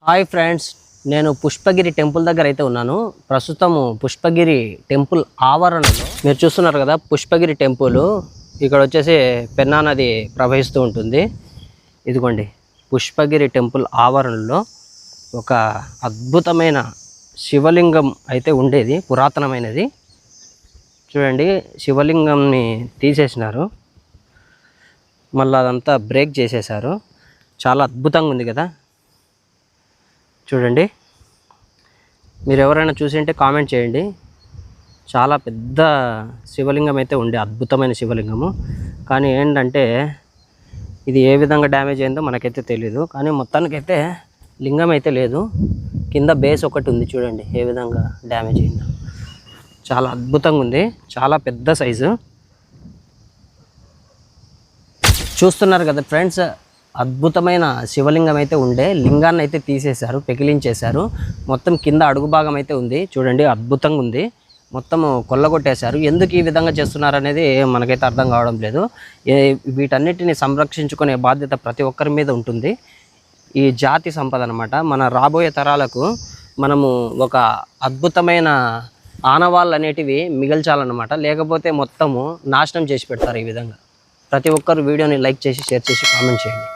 Hi friends, నేను Pushpagiri temple దగ్గర అయితే ఉన్నాను. ప్రస్తుతము పుష్పగిరి టెంపుల్ ఆవరణలో మీరు చూస్తున్నారు కదా. పుష్పగిరి టెంపుల్ ఇక్కడ వచ్చేసి పెన్నా నది ప్రవహిస్తూ ఉంటుంది. ఇదిగోండి, పుష్పగిరి టెంపుల్ ఆవరణలో ఒక అద్భుతమైన శివలింగం అయితే ఉండేది, పురాతనమైనది. చూడండి, శివలింగంని తీసేసినారు, మళ్ళీ అదంతా బ్రేక్ చేసేసారు. చాలా అద్భుతంగా ఉంది కదా. చూడండి, మీరు ఎవరైనా చూసింటే కామెంట్ చేయండి. చాలా పెద్ద శివలింగం అయితే ఉండే, అద్భుతమైన శివలింగము. కానీ ఏంటంటే ఇది ఏ విధంగా డ్యామేజ్ అయిందో మనకైతే తెలీదు. కానీ మొత్తానికైతే లింగం అయితే లేదు, కింద బేస్ ఒకటి ఉంది. చూడండి ఏ విధంగా డ్యామేజ్ అయిందో. చాలా అద్భుతంగా ఉంది, చాలా పెద్ద సైజు. చూస్తున్నారు కదా ఫ్రెండ్స్, అద్భుతమైన శివలింగం అయితే ఉండే, లింగాన్ని అయితే తీసేశారు, పెకిలించేశారు. మొత్తం కింద అడుగు భాగం అయితే ఉంది. చూడండి, అద్భుతంగా ఉంది. మొత్తం కొల్లగొట్టేశారు. ఎందుకు ఈ విధంగా చేస్తున్నారు అనేది మనకైతే అర్థం కావడం లేదు. వీటన్నిటిని సంరక్షించుకునే బాధ్యత ప్రతి ఒక్కరి మీద ఉంటుంది. ఈ జాతి సంపద అన్నమాట. మన రాబోయే తరాలకు మనము ఒక అద్భుతమైన ఆనవాళ్ళు అనేటివి మిగల్చాలన్నమాట. లేకపోతే మొత్తము నాశనం చేసి పెడతారు ఈ విధంగా. ప్రతి ఒక్కరు వీడియోని లైక్ చేసి, షేర్ చేసి, కామెంట్ చేయండి.